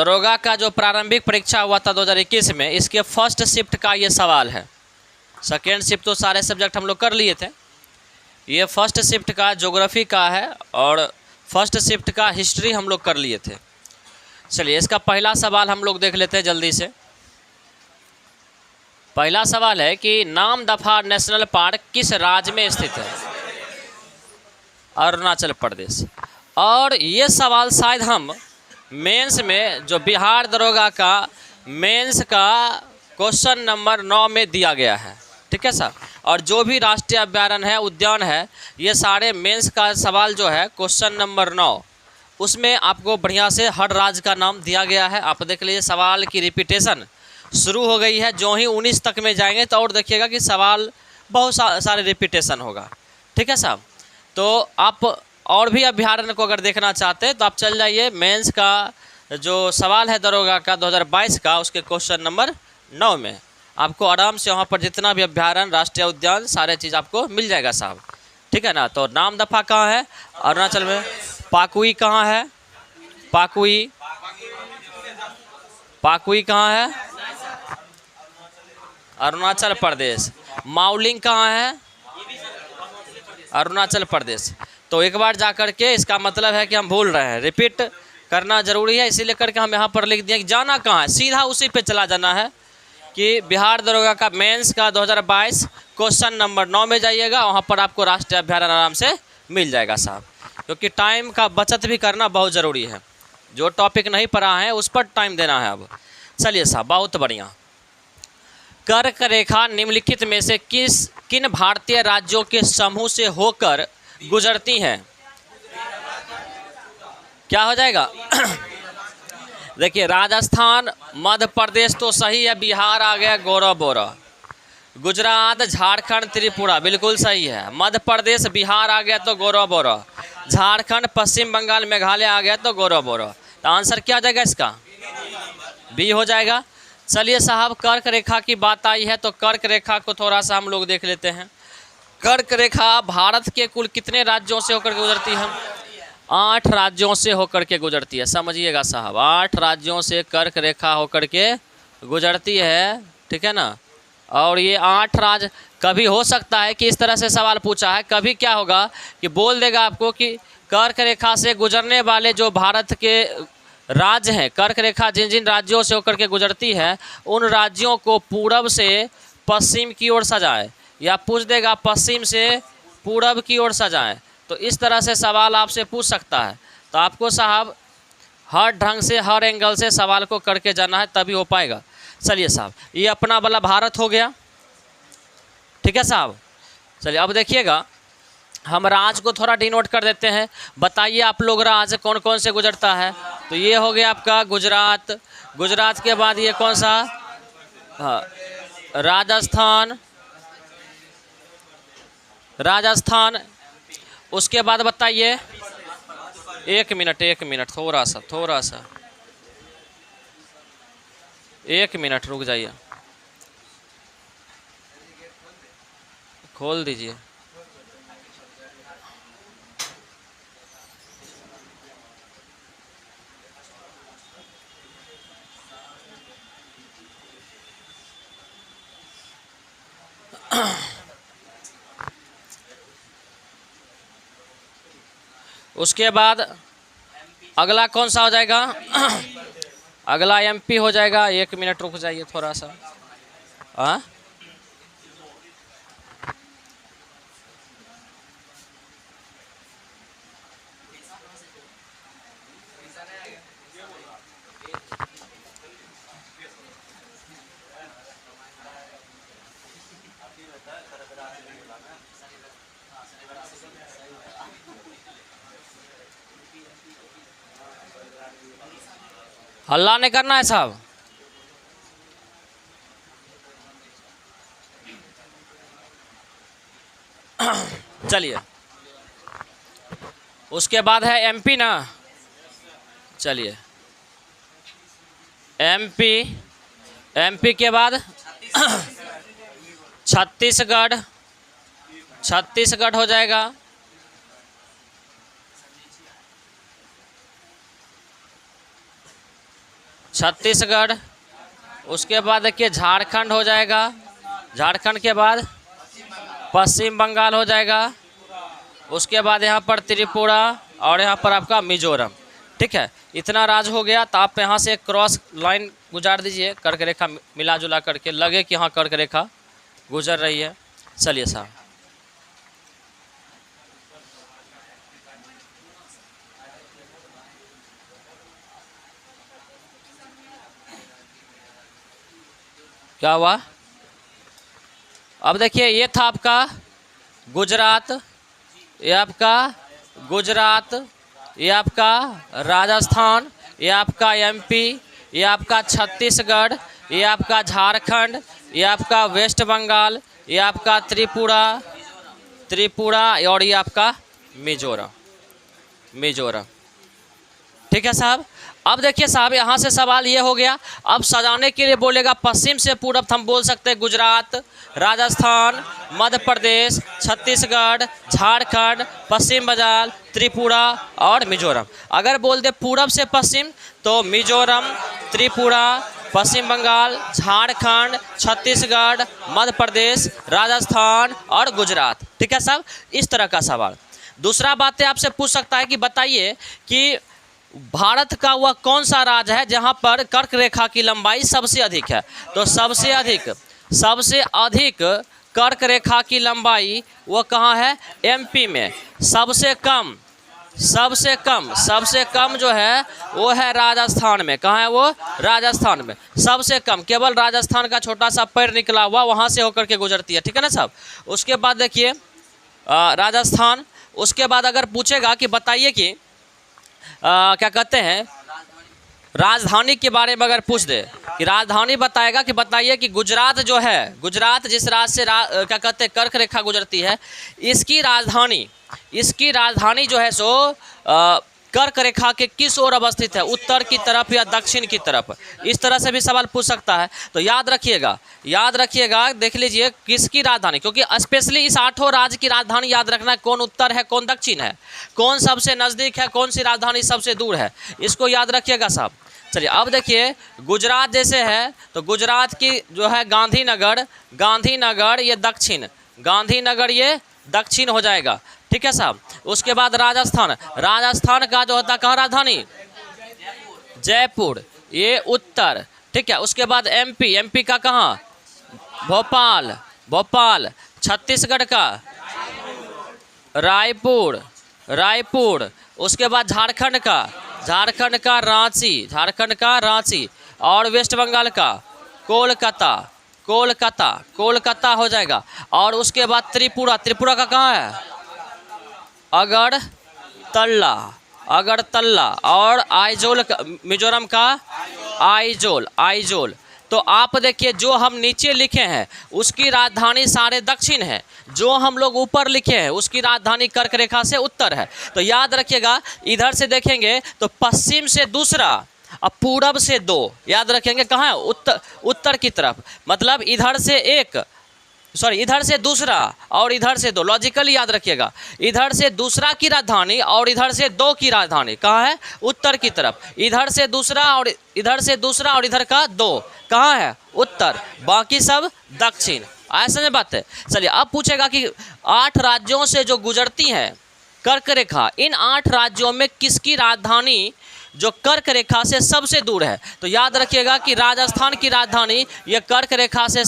दरोगा का जो प्रारंभिक परीक्षा हुआ था 2021 में, इसके फर्स्ट शिफ्ट का ये सवाल है। सेकेंड शिफ्ट तो सारे सब्जेक्ट हम लोग कर लिए थे, ये फर्स्ट शिफ्ट का ज्योग्राफी का है और फर्स्ट शिफ्ट का हिस्ट्री हम लोग कर लिए थे। चलिए इसका पहला सवाल हम लोग देख लेते हैं जल्दी से। पहला सवाल है कि नामदफा नेशनल पार्क किस राज्य में स्थित है? अरुणाचल प्रदेश। और ये सवाल शायद हम मेंस में, जो बिहार दरोगा का मेंस का क्वेश्चन नंबर 9 में दिया गया है, ठीक है सर। और जो भी राष्ट्रीय अभ्यारण्य है, उद्यान है, ये सारे मेंस का सवाल जो है क्वेश्चन नंबर 9, उसमें आपको बढ़िया से हर राज्य का नाम दिया गया है। आप देख लीजिए सवाल की रिपीटेशन शुरू हो गई है। जो ही 19 तक में जाएंगे तो और देखिएगा कि सवाल बहुत सारे रिपीटेशन होगा, ठीक है साहब। तो आप और भी अभ्यारण्य को अगर देखना चाहते हैं तो आप चल जाइए मेंस का जो सवाल है दरोगा का 2022 का, उसके क्वेश्चन नंबर 9 में आपको आराम से वहाँ पर जितना भी अभ्यारण्य, राष्ट्रीय उद्यान, सारे चीज़ आपको मिल जाएगा साहब, ठीक है ना। तो नामदफा कहाँ है? अरुणाचल में। पाकुई कहाँ है? पाकुई कहाँ है? अरुणाचल प्रदेश। माउलिंग कहाँ है? अरुणाचल प्रदेश। तो एक बार जा कर के, इसका मतलब है कि हम भूल रहे हैं, रिपीट करना जरूरी है, इसीलिए करके हम यहाँ पर लिख दिए कि जाना कहाँ है, सीधा उसी पे चला जाना है कि बिहार दरोगा का मेंस का 2022 क्वेश्चन नंबर 9 में जाइएगा, वहाँ पर आपको राष्ट्रीय अभ्यारण्य आराम से मिल जाएगा साहब। क्योंकि टाइम का बचत भी करना बहुत ज़रूरी है, जो टॉपिक नहीं पढ़ा है उस पर टाइम देना है अब। चलिए साहब, बहुत बढ़िया। कर्क रेखा निम्नलिखित में से किन भारतीय राज्यों के समूह से होकर गुजरती हैं? क्या हो जाएगा? देखिए राजस्थान, मध्य प्रदेश तो सही है, बिहार आ गया गौरव बोरा, गुजरात, झारखंड, त्रिपुरा बिल्कुल सही है, मध्य प्रदेश, बिहार आ गया तो गौरव बोरा, झारखंड, पश्चिम बंगाल, मेघालय आ गया तो गौरव बोरा। तो आंसर क्या हो जाएगा इसका? बी हो जाएगा। चलिए साहब, कर्क रेखा की बात आई है तो कर्क रेखा को थोड़ा सा हम लोग देख लेते हैं। कर्क रेखा भारत के कुल कितने राज्यों से होकर के गुजरती है? 8 राज्यों से होकर के गुजरती है, समझिएगा साहब, 8 राज्यों से कर्क रेखा होकर के गुजरती है, ठीक है ना। और ये 8 राज्य, कभी हो सकता है कि इस तरह से सवाल पूछा है, कभी क्या होगा कि बोल देगा आपको कि कर्क रेखा से गुजरने वाले जो भारत के राज्य हैं, कर्क रेखा जिन जिन राज्यों से होकर के गुजरती है, उन राज्यों को पूरब से पश्चिम की ओर सजाएं, या पूछ देगा पश्चिम से पूरब की ओर सजाएं। तो इस तरह से सवाल आपसे पूछ सकता है। तो आपको साहब हर ढंग से, हर एंगल से सवाल को करके जाना है, तभी हो पाएगा। चलिए साहब, ये अपना वाला भारत हो गया, ठीक है साहब। चलिए अब देखिएगा, हम राज्य को थोड़ा डिनोट कर देते हैं। बताइए आप लोग राज्य कौन कौन से गुजरता है? तो ये हो गया आपका गुजरात, गुजरात के बाद ये कौन सा? हाँ, राजस्थान, राजस्थान। उसके बाद बताइए, एक मिनट थोड़ा सा 1 मिनट रुक जाइए, खोल दीजिए। उसके बाद अगला कौन सा हो जाएगा? अगला एमपी हो जाएगा। 1 मिनट रुक जाइए थोड़ा सा। हाँ, हल्ला नहीं करना है साहब। चलिए, उसके बाद है एमपी ना। चलिए एमपी के बाद छत्तीसगढ़ हो जाएगा। छत्तीसगढ़, उसके बाद देखिए झारखंड हो जाएगा, झारखंड के बाद पश्चिम बंगाल हो जाएगा, उसके बाद यहाँ पर त्रिपुरा और यहाँ पर आपका मिजोरम। ठीक है, इतना राज्य हो गया। तो आप यहाँ से क्रॉस लाइन गुजार दीजिए, कर्क रेखा मिला जुला करके, लगे कि हाँ कर्क रेखा गुजर रही है। चलिए साहब, क्या हुआ? अब देखिए ये था आपका गुजरात, ये आपका गुजरात, ये आपका राजस्थान, ये आपका एमपी, ये आपका छत्तीसगढ़, ये आपका झारखंड, ये आपका वेस्ट बंगाल, ये आपका त्रिपुरा और ये आपका मिजोरम। ठीक है साहब। अब देखिए साहब, यहाँ से सवाल ये हो गया, अब सजाने के लिए बोलेगा पश्चिम से पूरब, हम बोल सकते हैं गुजरात, राजस्थान, मध्य प्रदेश, छत्तीसगढ़, झारखंड, पश्चिम बंगाल, त्रिपुरा और मिजोरम। अगर बोल दे पूरब से पश्चिम तो मिजोरम, त्रिपुरा, पश्चिम बंगाल, झारखंड, छत्तीसगढ़, मध्य प्रदेश, राजस्थान और गुजरात। ठीक है साहब, इस तरह का सवाल। दूसरा बात आपसे पूछ सकता है कि बताइए कि भारत का वह कौन सा राज्य है जहां पर कर्क रेखा की लंबाई सबसे अधिक है? तो सबसे अधिक कर्क रेखा की लंबाई वो कहाँ है? एमपी में। सबसे कम जो है वो है राजस्थान में। कहाँ है वो? राजस्थान में सबसे कम। केवल राजस्थान का छोटा सा पैर निकला हुआ वहाँ से होकर के गुजरती है। ठीक है ना साहब। उसके बाद देखिए राजस्थान। उसके बाद अगर पूछेगा कि बताइए कि क्या कहते हैं राजधानी के बारे में, अगर पूछ दे कि राजधानी बताएगा कि बताइए कि गुजरात जो है, गुजरात जिस राज्य से क्या कहते हैं कर्क रेखा गुजरती है, इसकी राजधानी जो है सो कर्क रेखा के किस ओर अवस्थित है? उत्तर की तरफ या दक्षिण की तरफ? इस तरह से भी सवाल पूछ सकता है। तो याद रखिएगा, देख लीजिए किसकी राजधानी, क्योंकि स्पेशली इस 8 राज्य की राजधानी याद रखना है, कौन उत्तर है, कौन दक्षिण है, कौन सबसे नज़दीक है, कौन सी राजधानी सबसे दूर है, इसको याद रखिएगा साहब। चलिए अब देखिए गुजरात जैसे है तो गुजरात की जो है गांधीनगर ये दक्षिण, गांधीनगर ये दक्षिण हो जाएगा। ठीक है साहब। उसके बाद राजस्थान का जो होता है कहाँ राजधानी? जयपुर, ये उत्तर। ठीक है। उसके बाद एमपी का कहाँ? भोपाल। छत्तीसगढ़ का रायपुर। उसके बाद झारखंड का रांची और वेस्ट बंगाल का कोलकाता हो जाएगा। और उसके बाद त्रिपुरा का कहाँ है? अगरतला और आइजोल, मिजोरम का आइजोल। तो आप देखिए जो हम नीचे लिखे हैं उसकी राजधानी सारे दक्षिण है, जो हम लोग ऊपर लिखे हैं उसकी राजधानी कर्क रेखा से उत्तर है। तो याद रखिएगा, इधर से देखेंगे तो पश्चिम से दूसरा और पूरब से 2, याद रखेंगे कहाँ है? उत्तर की तरफ। मतलब इधर से दूसरा और इधर से 2, लॉजिकली याद रखिएगा। इधर से दूसरा की राजधानी और इधर से 2 की राजधानी कहाँ है? उत्तर की तरफ। इधर से दूसरा और इधर का 2 कहाँ है? उत्तर। बाकी सब दक्षिण। ऐसा नहीं बात है। चलिए अब पूछेगा कि 8 राज्यों से जो गुजरती है कर्क रेखा, इन 8 राज्यों में किसकी राजधानी जो कर्क रेखा से सबसे दूर है? तो याद रखिएगा कि राजस्थान की राजधानी ये कर्क रेखा से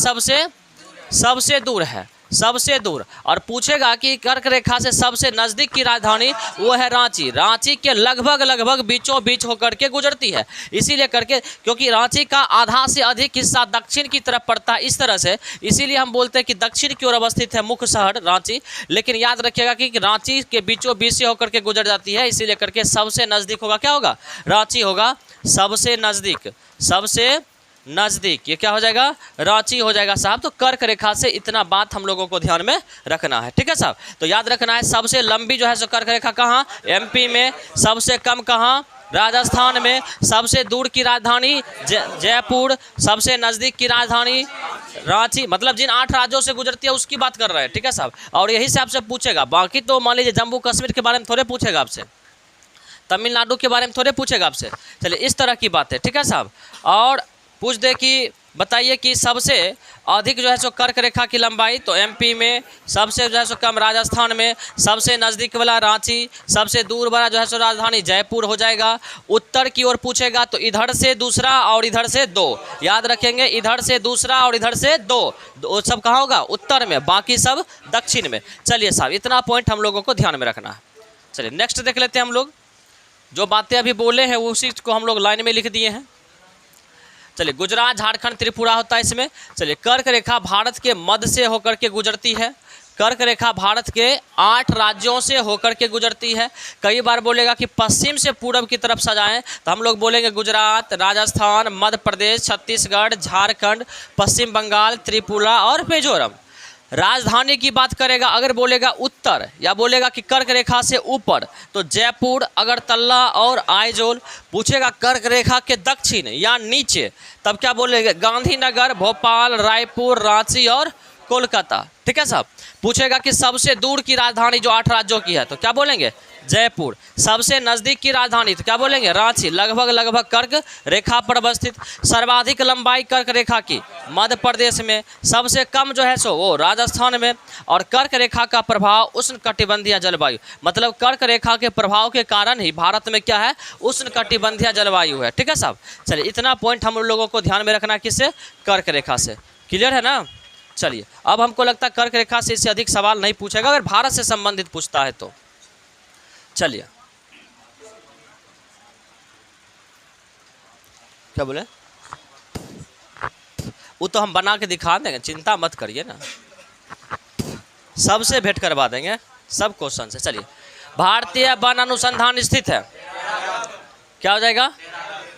सबसे दूर है, सबसे दूर। और पूछेगा कि कर्क रेखा से सबसे नज़दीक की राजधानी वो है रांची के लगभग बीचों बीच होकर के गुजरती है। इसीलिए करके क्योंकि रांची का आधा से अधिक हिस्सा दक्षिण की तरफ पड़ता है, इस तरह से इसीलिए हम बोलते हैं कि दक्षिण की ओर अवस्थित है मुख्य शहर रांची। लेकिन याद रखिएगा कि रांची के बीचों बीच से होकर के गुजर जाती है, इसीलिए करके सबसे नज़दीक होगा, क्या होगा? रांची होगा सबसे नज़दीक। ये क्या हो जाएगा? रांची हो जाएगा साहब। तो कर्क रेखा से इतना बात हम लोगों को ध्यान में रखना है। ठीक है साहब। तो याद रखना है सबसे लंबी जो है सो कर्क रेखा कहाँ? एमपी में। सबसे कम कहाँ? राजस्थान में। सबसे दूर की राजधानी जयपुर। सबसे नज़दीक की राजधानी रांची। मतलब जिन 8 राज्यों से गुजरती है उसकी बात कर रहे हैं। ठीक है साहब। और यही से आपसे पूछेगा, बाकी तो मान लीजिए जम्मू कश्मीर के बारे में थोड़े पूछेगा आपसे। तमिलनाडु के बारे में थोड़े पूछेगा आपसे। चलिए इस तरह की बात है, ठीक है साहब। और पूछ दे कि बताइए कि सबसे अधिक जो है सो कर्क रेखा की लंबाई, तो एमपी में, सबसे जो है सो कम राजस्थान में, सबसे नज़दीक वाला रांची, सबसे दूर वाला जो है सो राजधानी जयपुर हो जाएगा। उत्तर की ओर पूछेगा तो इधर से दूसरा और इधर से दो, याद रखेंगे, इधर से दूसरा और इधर से दो सब कहाँ होगा? उत्तर में, बाकी सब दक्षिण में। चलिए साहब इतना पॉइंट हम लोगों को ध्यान में रखना है। चलिए नेक्स्ट देख लेते हैं हम लोग। जो बातें अभी बोले हैं उसी को हम लोग लाइन में लिख दिए हैं। चलिए गुजरात, झारखंड, त्रिपुरा होता है इसमें। चलिए कर्क रेखा भारत के मध्य से होकर के गुजरती है। कर्क रेखा भारत के 8 राज्यों से होकर के गुजरती है। कई बार बोलेगा कि पश्चिम से पूर्व की तरफ सजाएं, तो हम लोग बोलेंगे गुजरात, राजस्थान, मध्य प्रदेश, छत्तीसगढ़, झारखंड, पश्चिम बंगाल, त्रिपुरा और मिजोरम। राजधानी की बात करेगा, अगर बोलेगा उत्तर या बोलेगा कि कर्क रेखा से ऊपर, तो जयपुर, अगरतला और आइजोल। पूछेगा कर्क रेखा के दक्षिण या नीचे, तब क्या बोलेंगे? गांधीनगर, भोपाल, रायपुर, रांची और कोलकाता, ठीक है साहब। पूछेगा कि सबसे दूर की राजधानी जो 8 राज्यों की है, तो क्या बोलेंगे? जयपुर। सबसे नज़दीक की राजधानी, तो क्या बोलेंगे? रांची। लगभग कर्क रेखा पर अवस्थित। सर्वाधिक लंबाई कर्क रेखा की मध्य प्रदेश में, सबसे कम जो है सो वो राजस्थान में। और कर्क रेखा का प्रभाव उष्णकटिबंधीय जलवायु, मतलब कर्क रेखा के प्रभाव के कारण ही भारत में क्या है? उष्णकटिबंधीय जलवायु है, ठीक है साहब। चलिए इतना पॉइंट हम लोगों को ध्यान में रखना, किससे? कर्क रेखा से। क्लियर है ना? चलिए अब हमको लगता है कर्क रेखा से इससे अधिक सवाल नहीं पूछेगा, अगर भारत से संबंधित पूछता है तो। चलिए क्या बोले? वो तो हम बना के दिखा देंगे, चिंता मत करिए ना, सबसे भेंट करवा देंगे सब क्वेश्चन से। चलिए भारतीय वन अनुसंधान स्थित है, क्या हो जाएगा?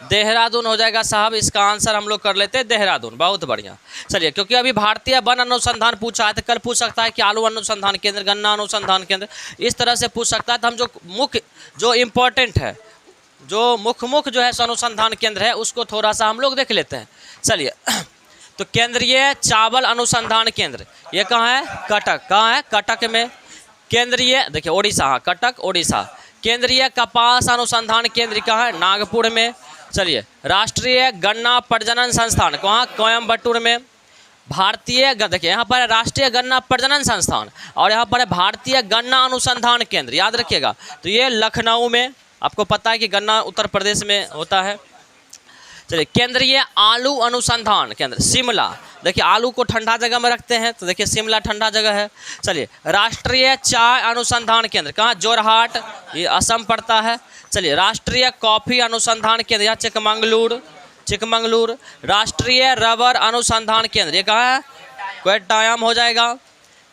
देहरादून हो जाएगा साहब। इसका आंसर हम लोग कर लेते हैं देहरादून। बहुत बढ़िया। चलिए क्योंकि अभी भारतीय वन अनुसंधान पूछा है, तो कल पूछ सकता है कि आलू अनुसंधान केंद्र, गन्ना अनुसंधान केंद्र, इस तरह से पूछ सकता है। तो हम जो मुख्य, जो इम्पोर्टेंट है, जो मुख्य जो है अनुसंधान केंद्र है, उसको थोड़ा सा हम लोग देख लेते हैं। चलिए तो केंद्रीय चावल अनुसंधान केंद्र, ये कहाँ है? कटक। कहाँ है? कटक में। केंद्रीय, देखिए ओडिशा, हाँ कटक ओडिशा। केंद्रीय कपास अनुसंधान केंद्र कहाँ है? नागपुर में। चलिए राष्ट्रीय गन्ना प्रजनन संस्थान कहाँ? कोयम्बटूर में। भारतीय, देखिए यहाँ पर है राष्ट्रीय गन्ना प्रजनन संस्थान, और यहाँ पर है भारतीय गन्ना अनुसंधान केंद्र, याद रखिएगा। तो ये लखनऊ में, आपको पता है कि गन्ना उत्तर प्रदेश में होता है। चलिए केंद्रीय आलू अनुसंधान केंद्र शिमला, देखिए आलू को ठंडा जगह में रखते हैं, तो देखिए शिमला ठंडा जगह है। चलिए राष्ट्रीय चाय अनुसंधान केंद्र कहाँ? जोरहाट, ये असम पड़ता है। चलिए राष्ट्रीय कॉफ़ी अनुसंधान केंद्र यहाँ चिकमंगलूर। राष्ट्रीय रबर अनुसंधान केंद्र ये कहाँ है? कोट्टायम हो जाएगा।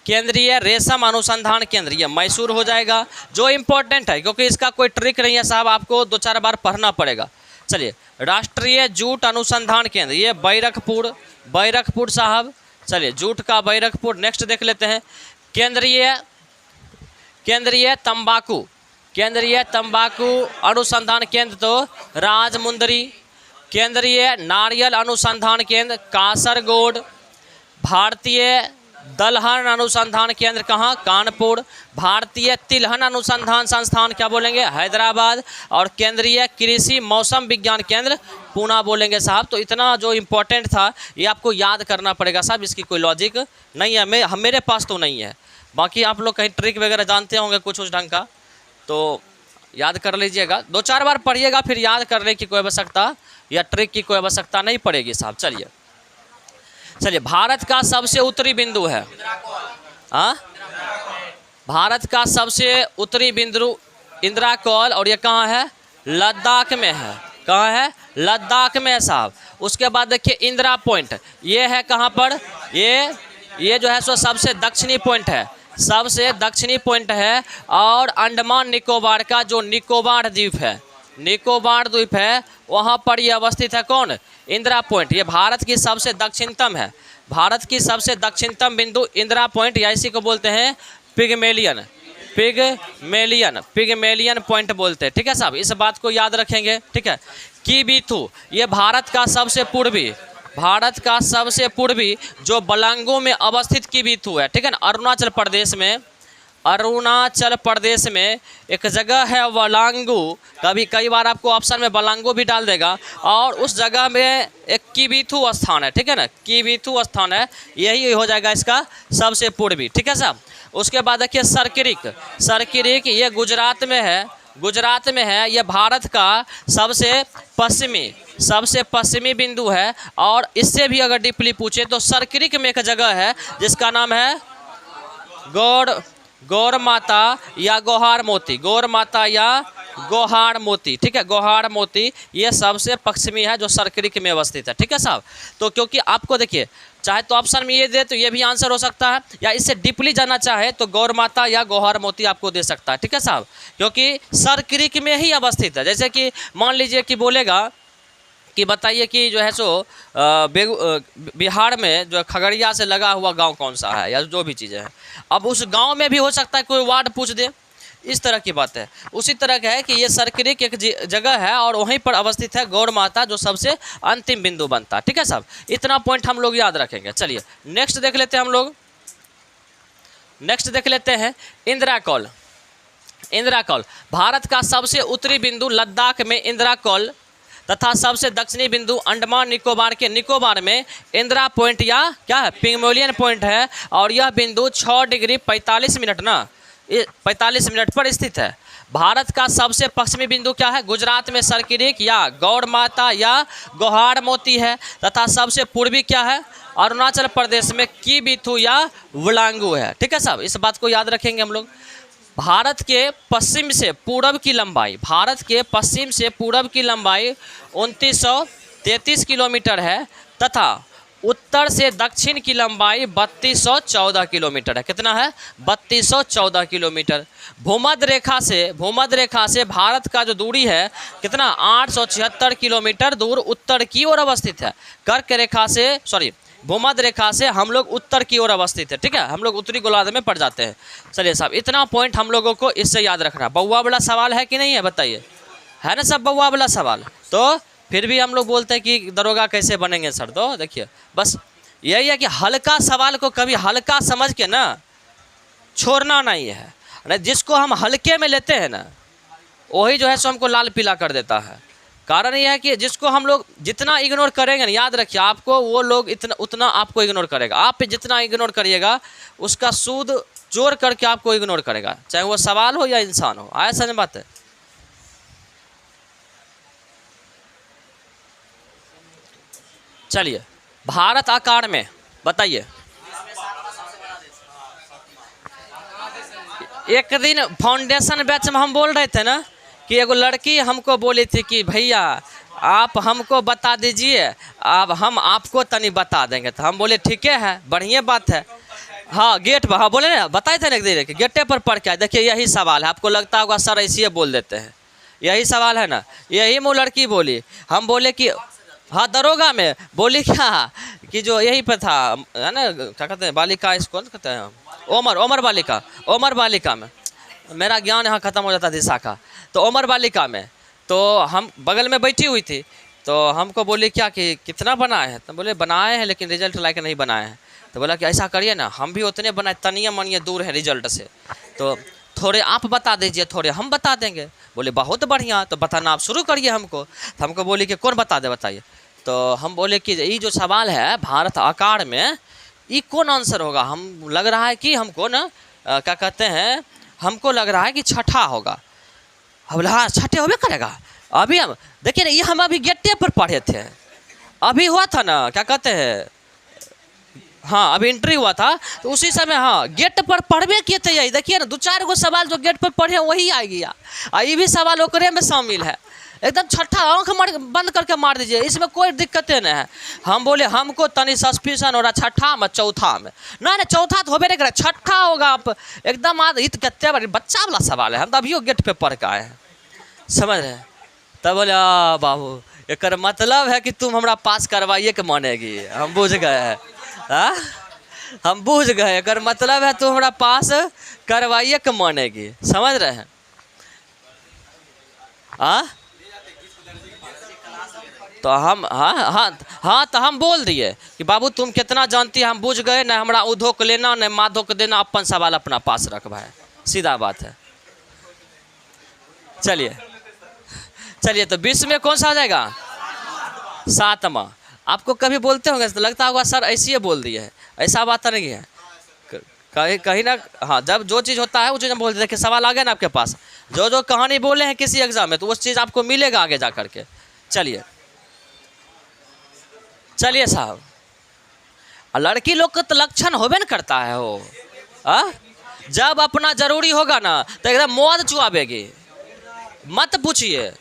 केंद्रीय रेशम अनुसंधान केंद्र ये मैसूर हो जाएगा। जो इम्पोर्टेंट है, क्योंकि इसका कोई ट्रिक नहीं है साहब, आपको 2-4 बार पढ़ना पड़ेगा। चलिए राष्ट्रीय जूट अनुसंधान केंद्र ये बैरकपुर साहब। चलिए जूट का बैरकपुर। नेक्स्ट देख लेते हैं केंद्रीय तंबाकू अनुसंधान केंद्र तो राजमुंदरी। केंद्रीय नारियल अनुसंधान केंद्र कासरगोड। भारतीय दलहन अनुसंधान केंद्र कहाँ? कानपुर। भारतीय तिलहन अनुसंधान संस्थान क्या बोलेंगे? हैदराबाद। और केंद्रीय कृषि मौसम विज्ञान केंद्र पूना बोलेंगे साहब। तो इतना जो इम्पोर्टेंट था ये आपको याद करना पड़ेगा साहब, इसकी कोई लॉजिक नहीं है, मेरे पास तो नहीं है। बाकी आप लोग कहीं ट्रिक वगैरह जानते होंगे कुछ उस ढंग का, तो याद कर लीजिएगा। 2-4 बार पढ़िएगा, फिर याद करने की कोई आवश्यकता या ट्रिक की कोई आवश्यकता नहीं पड़ेगी साहब। चलिए भारत का सबसे उत्तरी बिंदु है, भारत का सबसे उत्तरी बिंदु इंदिरा कौल, और ये कहाँ है? लद्दाख में है। कहाँ है? लद्दाख में है साहब। उसके बाद देखिए इंदिरा पॉइंट, ये है कहाँ पर? ये जो है सो सबसे दक्षिणी पॉइंट है, सबसे दक्षिणी पॉइंट है। और अंडमान निकोबार का जो निकोबार द्वीप है वहाँ पर ये अवस्थित है। कौन? इंदिरा पॉइंट। ये भारत की सबसे दक्षिणतम है, भारत की सबसे दक्षिणतम बिंदु इंदिरा पॉइंट, या इसी को बोलते हैं पिगमेलियन पॉइंट बोलते हैं, ठीक है साहब। इस बात को याद रखेंगे, ठीक है। किबिथु ये भारत का सबसे पूर्वी जो बलांगो में अवस्थित किबिथु है, ठीक है ना, अरुणाचल प्रदेश में। अरुणाचल प्रदेश में एक जगह है वलांगू, कई बार आपको ऑप्शन में वलांगू भी डाल देगा, और उस जगह में एक किबिथु स्थान है, ठीक है ना, किबिथु स्थान है, यही हो जाएगा इसका सबसे पूर्वी, ठीक है साहब। उसके बाद देखिए सरक्रिक, सरक्रिक ये गुजरात में है, गुजरात में है, यह भारत का सबसे पश्चिमी बिंदु है। और इससे भी अगर डीपली पूछे तो सरक्रिक में एक जगह है जिसका नाम है गौर माता या गोहार मोती, गौर माता या गोहार मोती, ठीक है, गोहार मोती ये सबसे पश्चिमी है जो सरक्रिक में अवस्थित है, ठीक है साहब। तो क्योंकि आपको देखिए चाहे तो ऑप्शन में ये दे तो ये भी आंसर हो सकता है, या इससे डीपली जाना चाहे तो गौर माता या गोहार मोती आपको दे सकता है, ठीक है साहब, क्योंकि सरक्रिक में ही अवस्थित है। जैसे कि मान लीजिए कि बोलेगा कि बताइए कि जो है सो बिहार में जो खगड़िया से लगा हुआ गांव कौन सा है, या जो भी चीज़ें हैं, अब उस गांव में भी हो सकता है कोई वार्ड पूछ दे, इस तरह की बात है। उसी तरह का है कि ये सरक्रिक एक जगह है और वहीं पर अवस्थित है गौर माता जो सबसे अंतिम बिंदु बनता है, ठीक है साहब। इतना पॉइंट हम लोग याद रखेंगे। चलिए नेक्स्ट देख लेते हैं हम लोग, नेक्स्ट देख लेते हैं इंदिरा कॉल। इंदिरा कॉल भारत का सबसे उत्तरी बिंदु लद्दाख में इंदिरा कॉल तथा सबसे दक्षिणी बिंदु अंडमान निकोबार के निकोबार में इंदिरा पॉइंट या क्या है पिग्मलियन पॉइंट है, और यह बिंदु 6 डिग्री 45 मिनट ना 45 मिनट पर स्थित है। भारत का सबसे पश्चिमी बिंदु क्या है, गुजरात में सरक्रिक या गौर माता या गोहार मोती है, तथा सबसे पूर्वी क्या है, अरुणाचल प्रदेश में किबिथु या वलांगू है, ठीक है साहब। इस बात को याद रखेंगे हम लोग। भारत के पश्चिम से पूरब की लंबाई, भारत के पश्चिम से पूरब की लंबाई 2933 किलोमीटर है, तथा उत्तर से दक्षिण की लंबाई 3214 किलोमीटर है। कितना है, 3214 किलोमीटर। भूमध्य रेखा से भारत का जो दूरी है कितना 876 किलोमीटर दूर उत्तर की ओर अवस्थित है। भूमध्य रेखा से हम लोग उत्तर की ओर अवस्थित है, ठीक है, हम लोग उत्तरी गोलार्ध में पड़ जाते हैं। चलिए साहब इतना पॉइंट हम लोगों को इससे याद रखना। बउआ वाला सवाल है कि नहीं है बताइए, है ना सब बउआ वाला सवाल। तो फिर भी हम लोग बोलते हैं कि दरोगा कैसे बनेंगे सर, तो देखिए बस यही है कि हल्का सवाल को कभी हल्का समझ के ना छोड़ना नहीं है, जिसको हम हल्के में लेते हैं ना वही जो है सो हमको लाल पीला कर देता है। कारण यह है कि जिसको हम लोग जितना इग्नोर करेंगे ना, याद रखिए आपको वो लोग उतना आपको इग्नोर करेगा। आप जितना इग्नोर करिएगा उसका सूद जोड़ करके आपको इग्नोर करेगा, चाहे वो सवाल हो या इंसान हो। आया समझ बात है। चलिए भारत आकार में बताइए। एक दिन फाउंडेशन बैच में हम बोल रहे थे ना कि एगो लड़की हमको बोली थी कि भैया आप हमको बता दीजिए, अब हम आपको तनी बता देंगे। तो हम बोले ठीक है बढ़िया बात है। हाँ गेट पर, हाँ बोले ना बताए थे ना एक दिन कि गेटे पर पढ़ के देखिए यही सवाल है। आपको लगता होगा सर ऐसे बोल देते हैं, यही सवाल है ना, यही वो लड़की बोली। हम बोले कि हाँ दरोगा में बोली क्या कि जो यही पे था है ना, क्या कहते हैं बालिका स्कूल कहते हैं, ओमर बालिका में। मेरा ज्ञान यहाँ ख़त्म हो जाता दिशा का। तो ओमर बालिका में तो हम बगल में बैठी हुई थी, तो हमको बोली क्या कि कितना बनाए हैं, तो बोले बनाए हैं लेकिन रिजल्ट लायक नहीं बनाए हैं। तो बोला कि ऐसा करिए ना हम भी उतने बनाए, तनिए मनिए दूर है रिजल्ट से, तो थोड़े आप बता दीजिए थोड़े हम बता देंगे। बोले बहुत बढ़िया, तो बताना आप शुरू करिए हमको। तो हमको बोली कि कौन बता दे बताइए। तो हम बोले कि ये जो सवाल है भारत आकार में ये कौन आंसर होगा। हम लग रहा है कि हमको ना क्या कहते हैं, हमको लग रहा है कि छठा होगा। हम बोले हाँ छठे होबे करेगा। अभी हम देखिए ना, ये हम अभी गेटे पर पढ़े थे, अभी हुआ था ना क्या कहते हैं, हाँ अभी एंट्री हुआ था, तो उसी समय हाँ गेट पर पढ़वे किए थे। यही देखिए ना 2-4 गो सवाल जो गेट पर पढ़े वही आ गया, ये भी सवाल ओकरे में शामिल है। एकदम छठा आँख बंद करके मार दीजिए, इसमें कोई दिक्कतें नहीं है। हम बोले हमको तनी सस्पिशन हो रहा छठा में चौथा में, ना चौथा तो होबे नहीं करे, छठा होगा। आप एकदम हित कहते बार बच्चा वाला सवाल है, हम तो अभी गेट पे पढ़ के आए हैं, समझ रहे हैं। तब बोले बाबू एक मतलब है कि तुम हमरा पास करवाइए के मानेगी। हम बुझ गए हैं, हम बुझ गए, एक मतलब है तुम हमरा पास करवाइए के मानेगी, समझ रहे हैं। तो हम हाँ तो हम बोल दिए कि बाबू तुम कितना जानती है, हम बुझ गए, न हमरा उधो को लेना न माधो को देना, अपन सवाल अपना पास रख भाई। सीधा बात है। चलिए चलिए, तो विश्व में कौन सा आ जाएगा? 7वां। आपको कभी बोलते होंगे तो लगता होगा सर ऐसे ही बोल दिए है, ऐसा बात नहीं है। कहीं कहीं ना, हाँ, जब जो चीज़ होता है वो चीज़ हम बोल देते हैं कि सवाल आ गया ना आपके पास, जो जो कहानी बोले हैं किसी एग्जाम में, तो उस चीज़ आपको मिलेगा आगे जा करके। चलिए चलिए साहब, लड़की लोग का तो लक्षण होबे न करता है वो, जब अपना जरूरी होगा ना तो एकदम मौत चुआबेगी, मत पूछिए।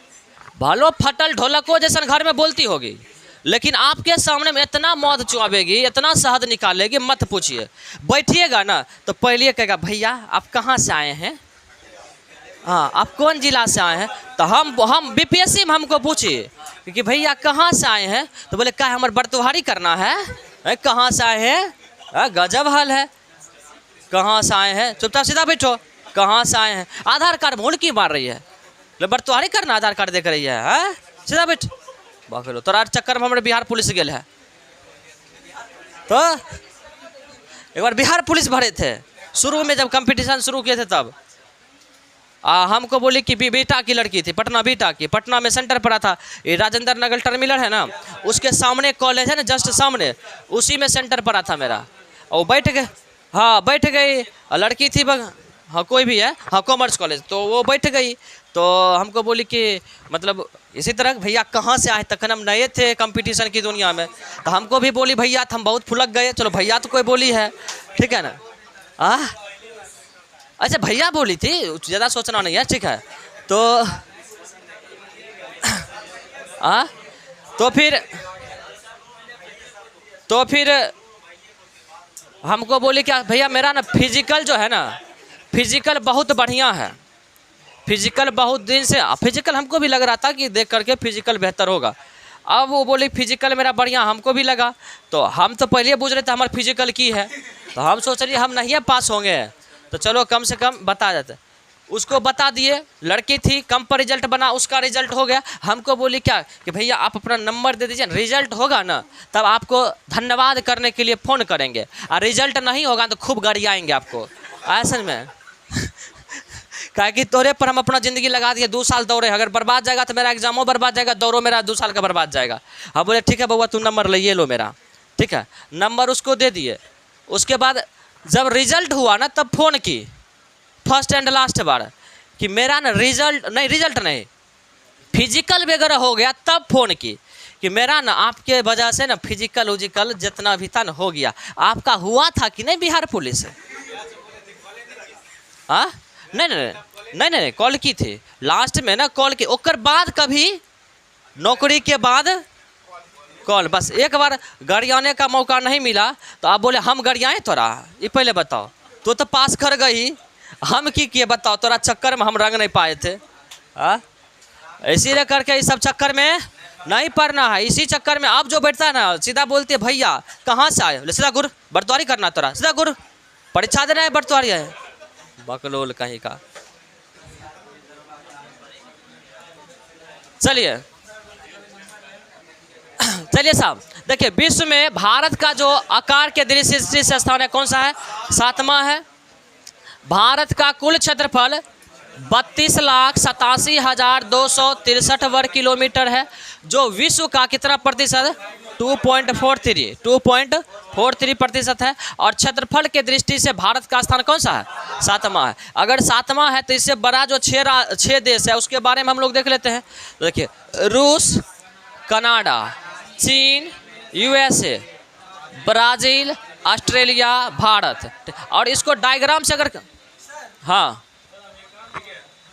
भालो फटल ढोलको जैसा घर में बोलती होगी, लेकिन आपके सामने में इतना मौत चुआबेगी, इतना शहद निकालेगी, मत पूछिए। बैठिएगा ना तो पहले कहेगा भैया आप कहाँ से आए हैं, हाँ आप कौन जिला से आए हैं, तो हम बीपीएससी में हमको पूछिए कि भैया कहाँ से आए हैं, तो बोले क्या हमारे बरतुहारी करना है, कहाँ से आए हैं, गजब हाल है, कहाँ से आए हैं, चुपचाप सीधा बैठो, कहाँ से आए हैं, आधार कार्ड मोड़ की मार रही है, बरतुहारी करना आधार कार्ड देख रही है, सीधा बैठ। बाकी तोरा चक्कर में हमारे बिहार पुलिस गए है, तो एक बार बिहार पुलिस भरे थे शुरू में, जब कंपटीशन शुरू किए थे तब हमको बोली कि बेटा की लड़की थी, पटना बेटा की, पटना में सेंटर पड़ा था, ये राजेंद्र नगर टर्मिनल है ना, उसके सामने कॉलेज है ना, जस्ट सामने, उसी में सेंटर पड़ा था मेरा। और बैठ गए, हाँ बैठ गई, लड़की थी हाँ कोई भी है, हाँ कॉमर्स कॉलेज, तो वो बैठ गई। तो हमको बोली कि मतलब इसी तरह भैया कहाँ से आए, तखन हम नए थे कंपटीशन की दुनिया में, तो हमको भी बोली भैया, तो हम बहुत फुलक गए, चलो भैया तो कोई बोली है, ठीक है ना। अच्छा भैया बोली थी, ज़्यादा सोचना नहीं है, ठीक है। तो तो फिर हमको बोली क्या भैया मेरा ना फिजिकल जो है ना, फिजिकल बहुत बढ़िया है, फिजिकल बहुत दिन से, फिजिकल हमको भी लग रहा था कि देख करके फिजिकल बेहतर होगा। अब वो बोली फिजिकल मेरा बढ़िया, हमको भी लगा, तो हम तो पहले बुझ रहे थे हमारा फिजिकल की है, तो हम सोच रहे हम नहीं पास होंगे, तो चलो कम से कम बता देते। उसको बता दिए, लड़की थी, कम पर रिजल्ट बना, उसका रिजल्ट हो गया। हमको बोली क्या कि भैया आप अपना नंबर दे दीजिए, रिजल्ट होगा ना तब आपको धन्यवाद करने के लिए फ़ोन करेंगे, और रिजल्ट नहीं होगा तो खूब गाड़ियाएंगे आपको, ऐसे में क्या कि तोरे पर हम अपना ज़िंदगी लगा दिए, 2 साल दौड़े, अगर बर्बाद जाएगा तो मेरा एग्जामो बर्बाद जाएगा, दौड़ो मेरा 2 साल का बर्बाद जाएगा। हम बोले ठीक है बउआ तू नंबर ले लो मेरा, ठीक है, नंबर उसको दे दिए। उसके बाद जब रिजल्ट हुआ ना तब फ़ोन की, फर्स्ट एंड लास्ट बार, कि मेरा ना रिजल्ट नहीं फिजिकल वगैरह हो गया, तब फ़ोन की कि मेरा ना आपके वजह से ना फिजिकल उजिकल जितना भी था ना हो गया। आपका हुआ था कि नहीं बिहार पुलिस? हाँ नहीं कॉल की थी लास्ट में ना, कॉल की, ओकर बाद कभी नौकरी के बाद कॉल, बस एक बार गरियाने का मौका नहीं मिला, तो आप बोले हम गरियाएँ तोरा, ये पहले बताओ, तो पास कर गई, हम की किए बताओ, तोरा चक्कर में हम रंग नहीं पाए थे। इसीलिए करके इस सब चक्कर में नहीं पड़ना है, इसी चक्कर में आप जो बैठता है ना सीधा बोलते भैया कहाँ से आए, सीधा गुर बरतुआरी करना, तोरा सीधा गुर परीक्षा देना है, बरतुआरी है, बकलोल कहीं का। चलिए साहब, देखिए विश्व में भारत का जो आकार के दृष्टि से स्थान है कौन सा है? 7वां है। भारत का कुल क्षेत्रफल 32,87,263 वर्ग किलोमीटर है, जो विश्व का कितना प्रतिशत? 2.43% है। और क्षेत्रफल के दृष्टि से भारत का स्थान कौन सा है? 7वां है। अगर 7वां है तो इससे बड़ा जो 6 देश है उसके बारे में हम लोग देख लेते हैं। देखिए रूस, कनाडा, चीन, यूएसए, ब्राज़ील, ऑस्ट्रेलिया, भारत। और इसको डायग्राम से अगर, हाँ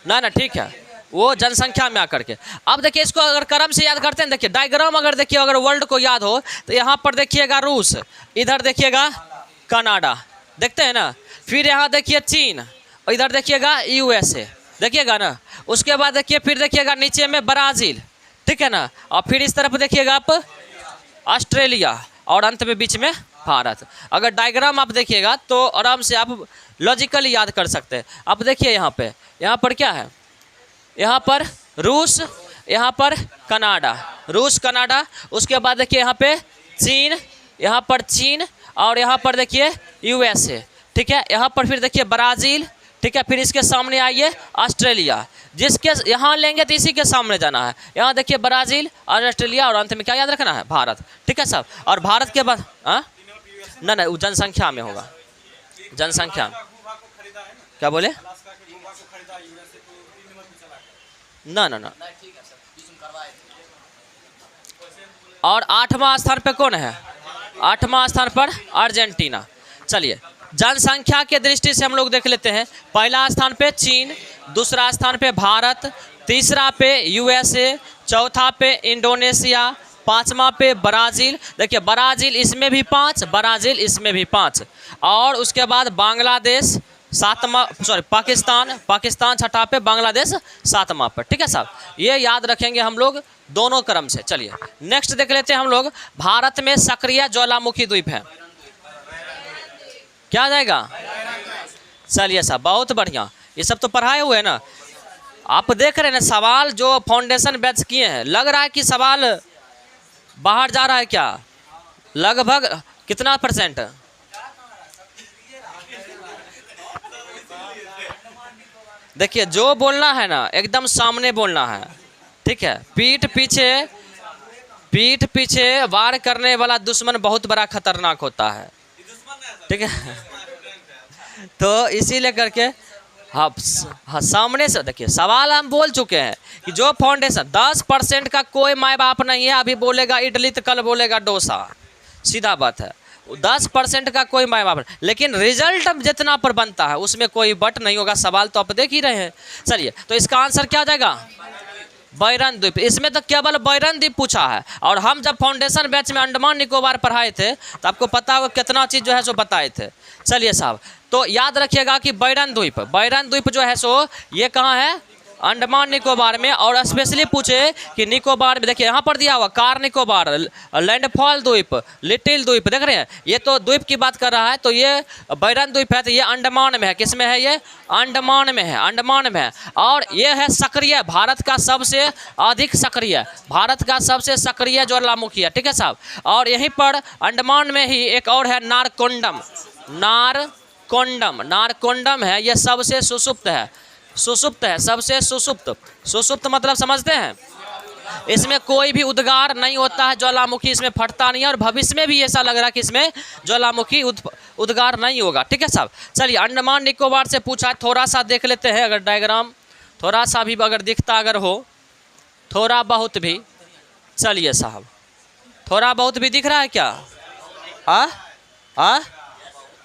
ना ठीक है, वो जनसंख्या में आकर के। अब देखिए इसको अगर क्रम से याद करते हैं, देखिए डायग्राम अगर देखिए, अगर वर्ल्ड को याद हो तो यहाँ पर देखिएगा रूस, इधर देखिएगा कनाडा, देखते हैं ना, फिर यहाँ देखिए चीन, और इधर देखिएगा यूएसए, देखिएगा ना। उसके बाद देखिए फिर देखिएगा नीचे में ब्राज़ील, ठीक है ना, और फिर इस तरफ देखिएगा आप ऑस्ट्रेलिया, और अंत में बीच में भारत। अगर डायग्राम आप देखिएगा तो आराम से आप लॉजिकली याद कर सकते हैं। आप देखिए यहाँ पर क्या है, यहाँ पर रूस, यहाँ पर कनाडा, रूस कनाडा, उसके बाद देखिए यहाँ पे चीन, यहाँ पर चीन, और यहाँ पर देखिए यूएसए, ठीक है। यहाँ पर फिर देखिए ब्राज़ील, ठीक है। फिर इसके सामने आइए ऑस्ट्रेलिया, जिसके यहाँ लेंगे तो इसी के सामने जाना है। यहाँ देखिए ब्राज़ील और ऑस्ट्रेलिया और अंत में क्या याद रखना है, भारत। ठीक है साहब। और भारत के बाद ना वो जनसंख्या में होगा, जनसंख्या क्या बोले ना। और 8वां स्थान पे कौन है, 8वां स्थान पर अर्जेंटीना। चलिए जनसंख्या के दृष्टि से हम लोग देख लेते हैं। पहला स्थान पे चीन, दूसरा स्थान पे भारत, तीसरा पे यूएसए, चौथा पे इंडोनेशिया, 5वां पे ब्राज़ील। देखिए ब्राज़ील इसमें भी 5, ब्राज़ील इसमें भी 5। और उसके बाद बांग्लादेश 7वां, पाकिस्तान 6ठा पे, बांग्लादेश 7वां पर। ठीक है साहब, ये याद रखेंगे हम लोग दोनों क्रम से। चलिए नेक्स्ट देख लेते हैं हम लोग। भारत में सक्रिय ज्वालामुखी द्वीप है, क्या आ जाएगा। चलिए साहब बहुत बढ़िया, ये सब तो पढ़ाए हुए हैं ना। आप देख रहे हैं ना सवाल जो फाउंडेशन बैच किए हैं, लग रहा है कि सवाल बाहर जा रहा है क्या, लगभग कितना %? देखिए जो बोलना है ना एकदम सामने बोलना है, ठीक है। पीठ पीछे वार करने वाला दुश्मन बहुत बड़ा खतरनाक होता है, ठीक है। तो इसीलिए करके हाँ सामने से देखिए सवाल हम बोल चुके हैं कि जो फाउंडेशन 10% का कोई माँ बाप नहीं है, अभी बोलेगा इडली तो कल बोलेगा डोसा, सीधा बात है। 10% का कोई माँ बाप, लेकिन रिजल्ट जितना पर बनता है उसमें कोई बट नहीं होगा। सवाल तो आप देख ही रहे हैं। चलिए तो इसका आंसर क्या आ जाएगा, बैरन द्वीप। इसमें तो केवल बैरन द्वीप पूछा है। और हम जब फाउंडेशन बैच में अंडमान निकोबार पढ़ाए थे तो आपको पता होगा कितना चीज़ जो है सो बताए थे। चलिए साहब तो याद रखिएगा कि बैरन द्वीप जो है सो ये कहाँ है, अंडमान निकोबार में। और स्पेशली पूछे कि निकोबार में, देखिए यहाँ पर दिया हुआ कार निकोबार, लैंडफॉल द्वीप, लिटिल द्वीप, देख रहे हैं ये तो द्वीप की बात कर रहा है। तो ये बैरन द्वीप है, तो ये अंडमान में है। किस में है, ये अंडमान में है, अंडमान में है। और ये है सक्रिय, भारत का सबसे अधिक सक्रिय, भारत का सबसे सक्रिय ज्वालामुखी है, ठीक है साहब। और यहीं पर अंडमान में ही एक और है नारकोंडम, नारकोंडम है, ये सबसे सुसुप्त है, सबसे सुसुप्त मतलब समझते हैं, इसमें कोई भी उद्गार नहीं होता है, ज्वालामुखी इसमें फटता नहीं है। और भविष्य में भी ऐसा लग रहा है कि इसमें ज्वालामुखी उद्गार नहीं होगा, ठीक है साहब। चलिए अंडमान निकोबार से पूछा है, थोड़ा सा देख लेते हैं। अगर डायग्राम थोड़ा सा भी अगर दिखता अगर हो, थोड़ा बहुत भी, चलिए साहब थोड़ा बहुत भी दिख रहा है क्या,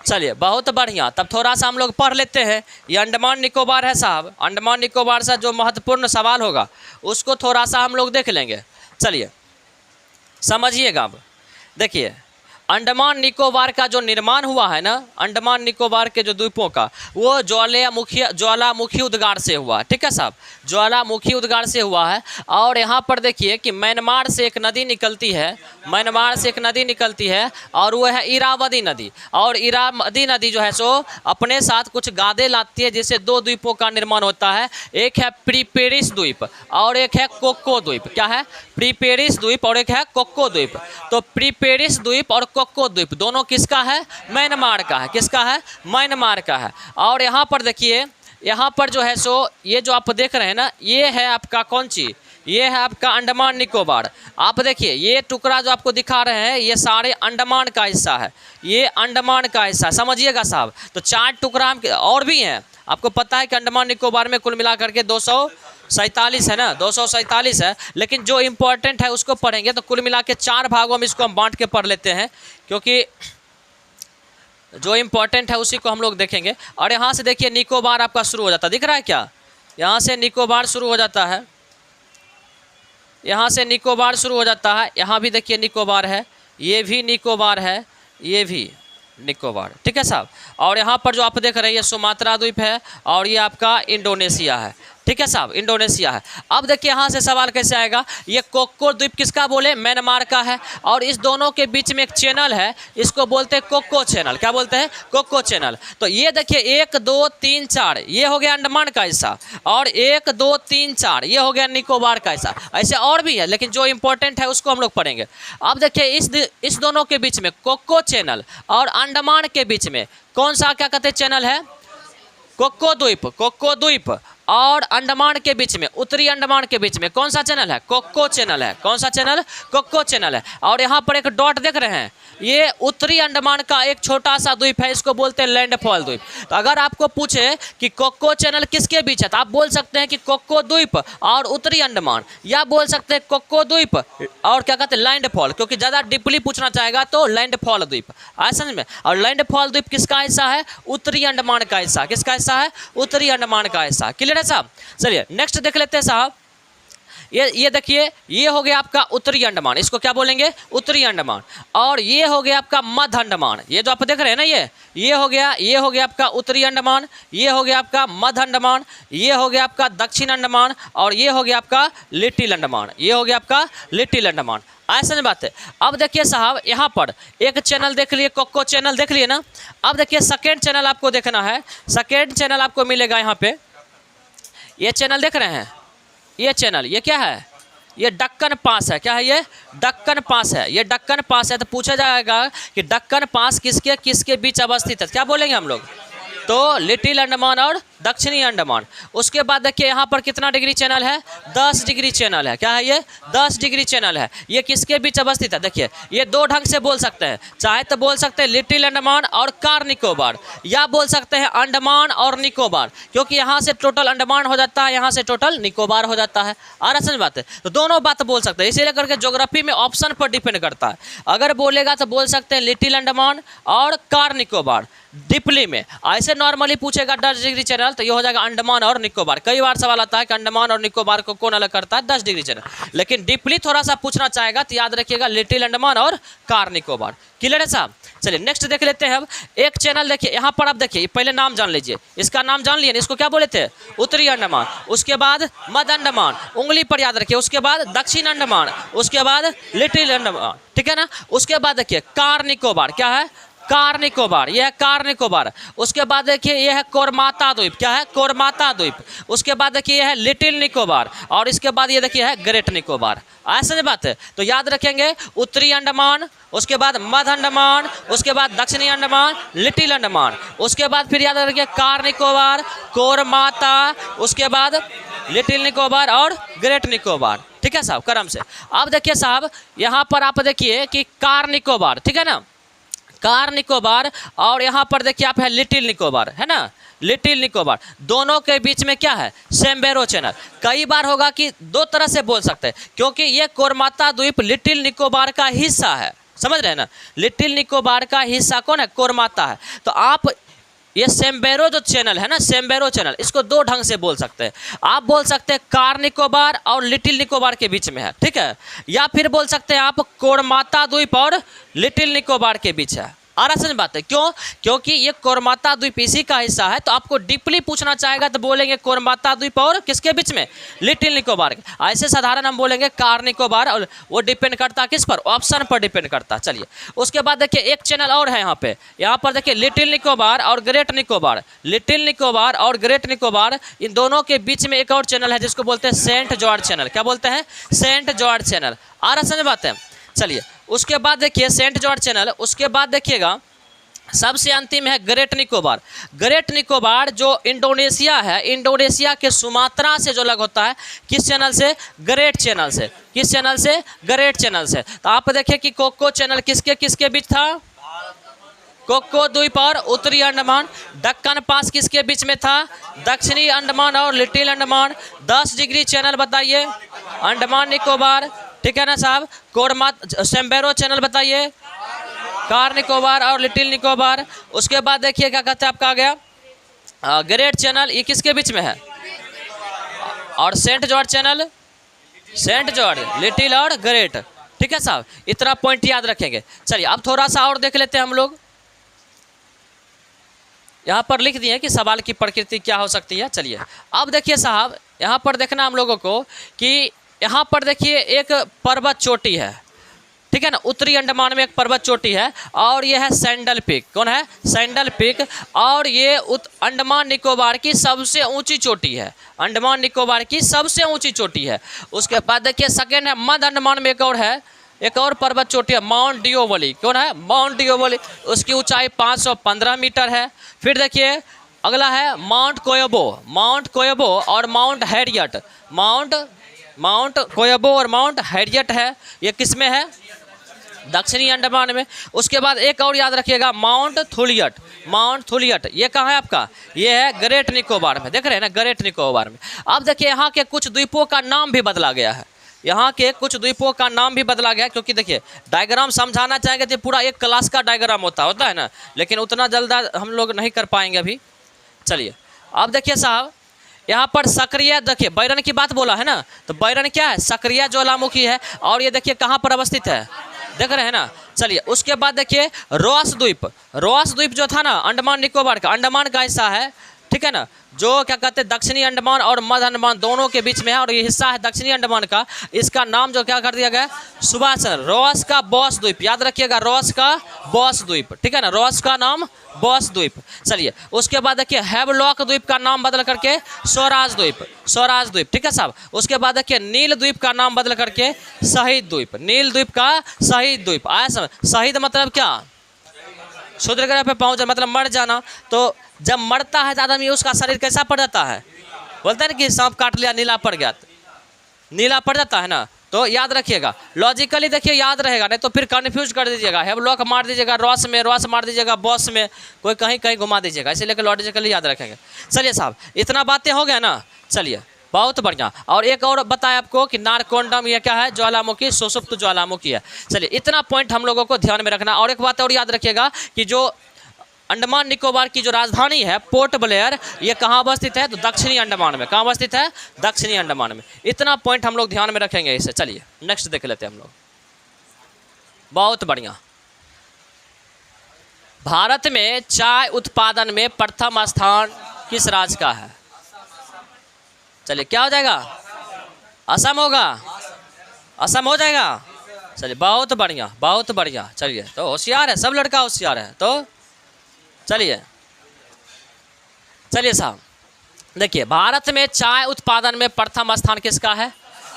चलिए बहुत बढ़िया। तब थोड़ा सा हम लोग पढ़ लेते हैं। ये अंडमान निकोबार है साहब, अंडमान निकोबार से जो महत्वपूर्ण सवाल होगा उसको थोड़ा सा हम लोग देख लेंगे। चलिए समझिएगा। अब देखिए अंडमान निकोबार का जो निर्माण हुआ है ना, अंडमान निकोबार के जो द्वीपों का, वो ज्वालामुखी उद्गार से हुआ, ठीक है साहब, ज्वालामुखी उद्गार से हुआ है। और यहाँ पर देखिए कि म्यांमार से एक नदी निकलती है, म्यांमार से एक नदी निकलती है और वो है इरावदी नदी। और इरावदी नदी जो है सो अपने साथ कुछ गादे लाती है, जिससे 2 द्वीपों का निर्माण होता है। एक है प्रीपेरिस द्वीप और एक है कोको द्वीप। क्या है, प्रीपेरिस द्वीप और एक है कोको द्वीप। तो प्रीपेरिस द्वीप और कोको द्वीप दोनों किसका है, म्यांमार का है। किसका है, म्यांमार का है। और यहाँ पर देखिए, यहाँ पर जो है सो ये जो आप देख रहे हैं ना, ये है आपका कौन सी, ये है आपका अंडमान निकोबार। आप देखिए ये टुकड़ा जो आपको दिखा रहे हैं ये सारे अंडमान का हिस्सा है, ये अंडमान का हिस्सा, समझिएगा साहब। तो 4 टुकड़ा हम और भी हैं। आपको पता है कि अंडमान निकोबार में कुल मिलाकर के 247 है ना, 247 है। लेकिन जो इम्पोर्टेंट है उसको पढ़ेंगे तो कुल मिला के 4 भागों में इसको हम बांट के पढ़ लेते हैं, क्योंकि जो इम्पोर्टेंट है उसी को हम लोग देखेंगे। और यहाँ से देखिए निकोबार आपका शुरू हो जाता है, दिख रहा है क्या, यहाँ से निकोबार शुरू हो जाता है, यहाँ से निकोबार शुरू हो जाता है। यहाँ भी देखिए निकोबार है, ये भी निकोबार है, ये भी निकोबार, ठीक है साहब। और यहाँ पर जो आप देख रहे हैं ये सुमात्रा द्वीप है और ये आपका इंडोनेशिया है, ठीक है साहब, इंडोनेशिया है। अब देखिए यहाँ से सवाल कैसे आएगा, ये कोको द्वीप किसका बोले, म्यांमार का है। और इस दोनों के बीच में एक चैनल है, इसको बोलते हैं कोको चैनल। क्या बोलते हैं, कोको चैनल। तो ये देखिए 1 2 3 4 ये हो गया अंडमान का हिस्सा, और 1 2 3 4 ये हो गया निकोबार का हिस्सा। ऐसे और भी है, लेकिन जो इंपॉर्टेंट है उसको हम लोग पढ़ेंगे। अब देखिए इस दोनों के बीच में कोको चैनल और अंडमान के बीच में कौन सा क्या कहते हैं चैनल है, कोक्को द्वीप और अंडमान के बीच में, उत्तरी अंडमान के बीच में कौन सा चैनल है? कोक्को चैनल है। कौन सा चैनल? कोक्को चैनल है। और यहाँ पर एक डॉट देख रहे हैं, ये उत्तरी अंडमान का एक छोटा सा द्वीप है, इसको बोलते हैं लैंडफॉल द्वीप। तो अगर आपको पूछे कि कोक्को चैनल किसके बीच है, तो आप बोल सकते हैं कि कोक्को द्वीप और उत्तरी अंडमान, या बोल सकते हैं कोक्को द्वीप और क्या कहते हैं लैंडफॉल, क्योंकि ज़्यादा डीपली पूछना चाहेगा तो लैंडफॉल द्वीप। आया समझ में? और लैंडफॉल द्वीप किसका हिस्सा है? उत्तरी अंडमान का हिस्सा। किसका हिस्सा है? उत्तरी अंडमान का हिस्सा। क्लियर है साहब? चलिए नेक्स्ट देख लेते हैं साहब। ये देखिए, ये हो गया आपका उत्तरी अंडमान, इसको क्या बोलेंगे? उत्तरी अंडमान। और ये हो गया आपका मध्य अंडमान, ये जो आप देख रहे हैं ना, ये हो गया आपका उत्तरी अंडमान, ये हो गया आपका मध्य अंडमान, ये हो गया आपका दक्षिण अंडमान, और ये हो गया आपका लिटिल अंडमान। ये हो गया आपका लिटिल अंडमान। ऐसा नहीं बात है। अब देखिए साहब, यहाँ पर एक चैनल देख लिए, कोक्को चैनल देख लिए ना। अब देखिए सेकेंड चैनल आपको देखना है। सेकेंड चैनल आपको मिलेगा यहाँ पे, ये चैनल देख रहे हैं, ये चैनल, ये क्या है? ये दक्कन पास है। क्या है ये? दक्कन पास है। ये दक्कन पास है। तो पूछा जाएगा कि दक्कन पास किसके किसके बीच अवस्थित है, क्या बोलेंगे हम लोग? तो लिटिल अंडमान और दक्षिणी अंडमान। उसके बाद देखिए यहाँ पर कितना डिग्री चैनल है? 10 डिग्री चैनल है। क्या है ये? 10 डिग्री चैनल है। ये किसके बीच अवस्थित है? देखिए, ये दो ढंग से बोल सकते हैं, चाहे तो बोल सकते हैं लिटिल अंडमान और कार निकोबार, या बोल सकते हैं अंडमान और निकोबार, क्योंकि यहाँ से टोटल अंडमान हो जाता है, यहाँ से टोटल निकोबार हो जाता है। और समझ बात है, तो दोनों बात बोल सकते हैं। इसीलिए करके ज्योग्राफी में ऑप्शन पर डिपेंड करता है। अगर बोलेगा तो बोल सकते हैं लिटिल अंडमान और कार निकोबार डीपली में। ऐसे नॉर्मली पूछेगा 10 डिग्री चैनल, तो ये हो जाएगा अंडमान और निकोबार। कई बार सवाल आता है कि अंडमान और निकोबार को कौन अलग करता है? 10 डिग्री चैनल। लेकिन डीपली थोड़ा सा पूछना चाहेगा तो याद रखिएगा लिटिल अंडमान और कार निकोबार। क्लियर है साहब? चलिए नेक्स्ट देख लेते हैं। अब एक चैनल देखिए, यहाँ पर आप देखिए, पहले नाम जान लीजिए, इसका नाम जान लिए, इसको क्या बोले थे? उत्तरी अंडमान। उसके बाद मध्य अंडमान, उंगली पर याद रखिए। उसके बाद दक्षिण अंडमान, उसके बाद लिटिल अंडमान, ठीक है ना। उसके बाद देखिए कार निकोबार, क्या है? कार निकोबार, यह है कार निकोबार। उसके बाद देखिए यह है कोरमाता द्वीप। क्या है? कोरमाता द्वीप। उसके बाद देखिए यह है लिटिल निकोबार, और इसके बाद ये देखिए है ग्रेट निकोबार। ऐसा नहीं बात है? तो याद रखेंगे उत्तरी अंडमान, उसके बाद मध्य अंडमान, उसके बाद दक्षिणी अंडमान, लिटिल अंडमान, उसके बाद फिर याद रखिए कार निकोबार, कोरमाता, उसके बाद लिटिल निकोबार और ग्रेट निकोबार। ठीक है साहब, क्रम से। अब देखिए साहब, यहाँ पर आप देखिए कि कार निकोबार, ठीक है ना, कार निकोबार, और यहाँ पर देखिए आप है लिटिल निकोबार, है ना, लिटिल निकोबार, दोनों के बीच में क्या है? सैम्बेरो चैनल। कई बार होगा कि दो तरह से बोल सकते हैं, क्योंकि ये कोरमाता द्वीप लिटिल निकोबार का हिस्सा है। समझ रहे हैं ना? लिटिल निकोबार का हिस्सा कौन है? कोरमाता है। तो आप ये सैम्बेरो जो चैनल है ना, सैम्बेरो चैनल, इसको दो ढंग से बोल सकते हैं। आप बोल सकते हैं कार निकोबार और लिटिल निकोबार के बीच में है, ठीक है, या फिर बोल सकते हैं आप कोरमाता द्वीप और लिटिल निकोबार के बीच है। आसान बात है। क्यों? क्योंकि ये कोरमाता द्वीप इसी का हिस्सा है। तो आपको डीपली पूछना चाहेगा तो बोलेंगे कोरमाता द्वीप और किसके बीच में? लिटिल निकोबार। ऐसे साधारण हम बोलेंगे कार निकोबार, और वो डिपेंड करता है किस पर? ऑप्शन पर डिपेंड करता है। चलिए उसके बाद देखिए एक चैनल और है यहाँ पे, यहाँ पर देखिए लिटिल निकोबार और ग्रेट निकोबार। लिटिल निकोबार और ग्रेट निकोबार, इन दोनों के बीच में एक और चैनल है जिसको बोलते हैं सेंट जॉर्ज चैनल। क्या बोलते हैं? Saint George channel. आ रहा समझ बात है? चलिए उसके बाद देखिए सेंट जॉर्ज चैनल। उसके बाद देखिएगा सबसे अंतिम है ग्रेट निकोबार। ग्रेट निकोबार जो इंडोनेशिया है, इंडोनेशिया के सुमात्रा से जो अलग होता है, किस चैनल से? ग्रेट चैनल से। किस चैनल से? ग्रेट चैनल से। तो आप देखिए कि कोक्को चैनल किसके किसके बीच था? कोक्को द्वीप और उत्तरी अंडमान। दक्कन पास किसके बीच में था? दक्षिणी अंडमान और लिटिल अंडमान। 10 डिग्री चैनल बताइए, अंडमान निकोबार, ठीक है ना साहब। सैम्बेरो चैनल बताइए, कार निकोबार और लिटिल निकोबार। उसके बाद देखिए क्या कहते हैं आपका आ गया ग्रेट चैनल, ये किसके बीच में है? और Saint George channel, Saint George, little और ग्रेट, ठीक है साहब। इतना पॉइंट याद रखेंगे। चलिए अब थोड़ा सा और देख लेते हैं हम लोग। यहाँ पर लिख दिए कि सवाल की प्रकृति क्या हो सकती है। चलिए अब देखिए साहब, यहाँ पर देखना हम लोगों को कि यहाँ पर देखिए एक पर्वत चोटी है, ठीक है ना, उत्तरी अंडमान में एक पर्वत चोटी है, और यह है सैंडल पीक। कौन है? Sandal peak. और ये अंडमान निकोबार की सबसे ऊंची चोटी है, अंडमान निकोबार की सबसे ऊंची चोटी है। उसके बाद देखिए सेकेंड है मध्य अंडमान में एक और है, एक और पर्वत चोटी है माउंट डिओवली। कौन है? माउंट डिओवली। उसकी ऊंचाई 515 मीटर है। फिर देखिए अगला है माउंट कोयबो, माउंट कोयबो और माउंट हैरियट। माउंट कोयबो और माउंट हैरियट है, ये किस में है? दक्षिणी अंडमान में। उसके बाद एक और याद रखिएगा, माउंट थुलियट। माउंट थुलियट ये कहाँ है आपका? ये है ग्रेट निकोबार में, देख रहे हैं ना, ग्रेट निकोबार में। अब देखिए यहाँ के कुछ द्वीपों का नाम भी बदला गया है, यहाँ के कुछ द्वीपों का नाम भी बदला गया, क्योंकि देखिए डायग्राम समझाना चाहेंगे तो पूरा एक क्लास का डायग्राम होता है ना, लेकिन उतना जल्द हम लोग नहीं कर पाएंगे अभी। चलिए अब देखिए साहब, यहाँ पर सक्रिय, देखिए बैरन की बात बोला है ना, तो बैरन क्या है? सक्रिय ज्वालामुखी है, और ये देखिए कहाँ पर अवस्थित है, देख रहे हैं ना। चलिए उसके बाद देखिए रॉस द्वीप। रॉस द्वीप जो था ना अंडमान निकोबार का, अंडमान का हिस्सा है, ठीक है ना, जो क्या कहते हैं दक्षिणी अंडमान और मध्य अंडमान दोनों के बीच में है, और ये हिस्सा है दक्षिणी अंडमान का। इसका नाम जो क्या कर दिया गया? सुभाष चंद्र। रॉस का बॉस द्वीप, याद रखिएगा, रॉस का बॉस द्वीप, ठीक है ना, रॉस का नाम बॉस द्वीप। चलिए उसके बाद देखिए हैवलॉक द्वीप का नाम बदल करके स्वराज द्वीप, स्वराज द्वीप, ठीक है साहब। उसके बाद देखिए नील द्वीप का नाम बदल करके शहीद द्वीप, नील द्वीप का शहीद द्वीप। आया समझ? शहीद मतलब क्या? शूद्र ग्रह पे पहुंच मतलब मर जाना। तो जब मरता है तो आदमी उसका शरीर कैसा पड़ जाता है? बोलते हैं ना कि सांप काट लिया नीला पड़ गया, नीला पड़ जाता है ना। तो याद रखिएगा, लॉजिकली देखिए याद रहेगा, नहीं तो फिर कन्फ्यूज कर दीजिएगा। हैवलॉक मार दीजिएगा रॉस में, रॉस मार दीजिएगा बॉस में, कोई कहीं कहीं घुमा दीजिएगा, इसीलिए लॉजिकली याद रखेंगे। चलिए साहब इतना बातें हो गया ना, चलिए बहुत बढ़िया। और एक और बताया आपको कि नारकोंडम ये क्या है? ज्वालामुखी, सुषुप्त ज्वालामुखी है। चलिए इतना पॉइंट हम लोगों को ध्यान में रखना। और एक बात और याद रखिएगा कि जो अंडमान निकोबार की जो राजधानी है पोर्ट ब्लेयर, ये कहाँ अवस्थित है? तो दक्षिणी अंडमान में। कहाँ अवस्थित है? दक्षिणी अंडमान में। इतना पॉइंट हम लोग ध्यान में रखेंगे इसे। चलिए नेक्स्ट देख लेते हैं हम लोग। बहुत बढ़िया। भारत में चाय उत्पादन में प्रथम स्थान किस राज्य का है? चलिए क्या हो जाएगा? असम होगा, असम हो जाएगा। चलिए बहुत बढ़िया, बहुत बढ़िया। चलिए तो होशियार है, सब लड़का होशियार है। तो चलिए साहब देखिए, भारत में चाय उत्पादन में प्रथम स्थान किसका है?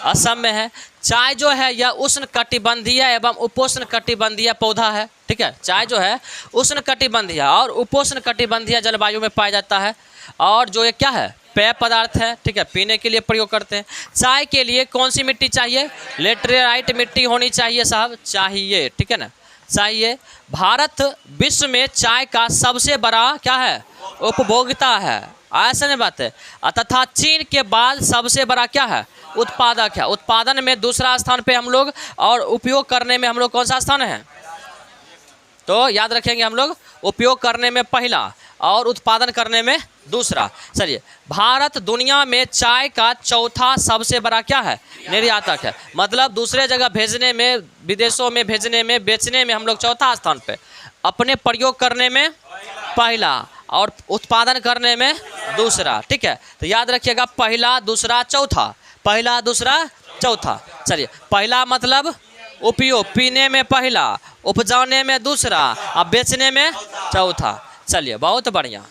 असम में है। चाय जो है यह उष्ण कटिबंधीय एवं उपोष्ण कटिबंधीय पौधा है, ठीक है। चाय जो है उष्ण कटिबंधीय और उपोष्ण कटिबंधीय जलवायु में पाया जाता है, और जो ये क्या है? पेय पदार्थ है, ठीक है, पीने के लिए प्रयोग करते हैं। चाय के लिए कौन सी मिट्टी चाहिए? लेटेराइट मिट्टी होनी चाहिए साहब, चाहिए, ठीक है ना, चाहिए। भारत विश्व में चाय का सबसे बड़ा क्या है? उपभोक्ता है, ऐसा नहीं बात है। तथा चीन के बाद सबसे बड़ा क्या है? उत्पादक है। उत्पादन में दूसरा स्थान पे हम लोग, और उपयोग करने में हम लोग कौन सा स्थान है? तो याद रखेंगे हम लोग, उपयोग करने में पहला और उत्पादन करने में दूसरा। चलिए भारत दुनिया में चाय का चौथा सबसे बड़ा क्या है? निर्यातक है। मतलब दूसरे जगह भेजने में, विदेशों में भेजने में, बेचने में हम लोग चौथा स्थान पे, अपने प्रयोग करने में पहला और उत्पादन करने में दूसरा, ठीक है। तो याद रखिएगा पहला दूसरा चौथा, पहला दूसरा चौथा। चलिए पहला मतलब उपयोग, पीने में पहला, उपजाने में दूसरा और बेचने में चौथा। चलिए बहुत बढ़िया।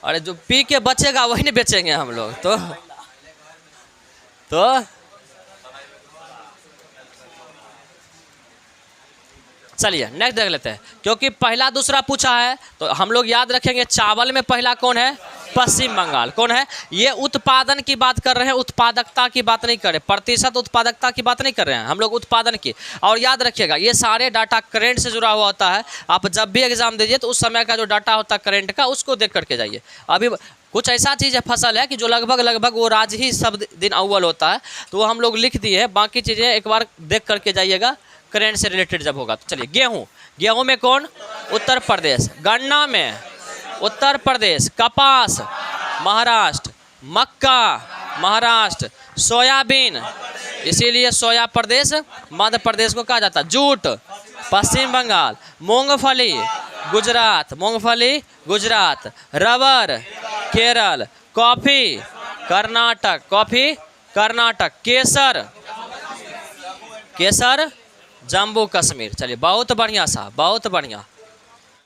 अरे जो पी के बचेगा वही नहीं बेचेंगे हम लोग। तो चलिए नेक्स्ट देख लेते हैं, क्योंकि पहला दूसरा पूछा है तो हम लोग याद रखेंगे। चावल में पहला कौन है? पश्चिम बंगाल। कौन है? ये उत्पादन की बात कर रहे हैं, उत्पादकता की बात नहीं कर रहे, प्रतिशत उत्पादकता की बात नहीं कर रहे हैं हम लोग, उत्पादन की। और याद रखिएगा ये सारे डाटा करेंट से जुड़ा हुआ होता है। आप जब भी एग्जाम दीजिए तो उस समय का जो डाटा होता है करेंट का, उसको देख करके जाइए। अभी कुछ ऐसा चीज़ है, फसल है कि जो लगभग वो राज्य ही सब दिन अव्वल होता है, तो वो हम लोग लिख दिए हैं। बाकी चीज़ें एक बार देख करके जाइएगा करेंट से रिलेटेड जब होगा। तो चलिए गेहूँ, गेहूँ में कौन? उत्तर प्रदेश। गन्ना में उत्तर प्रदेश। कपास महाराष्ट्र। मक्का महाराष्ट्र। सोयाबीन, इसीलिए सोया प्रदेश मध्य प्रदेश को कहा जाता है। जूट पश्चिम बंगाल। मूंगफली गुजरात, मूंगफली Gujarat. Rubber Kerala. Coffee Karnataka, coffee Karnataka. केसर, केसर जम्मू कश्मीर। चलिए बहुत बढ़िया साहब, बहुत बढ़िया।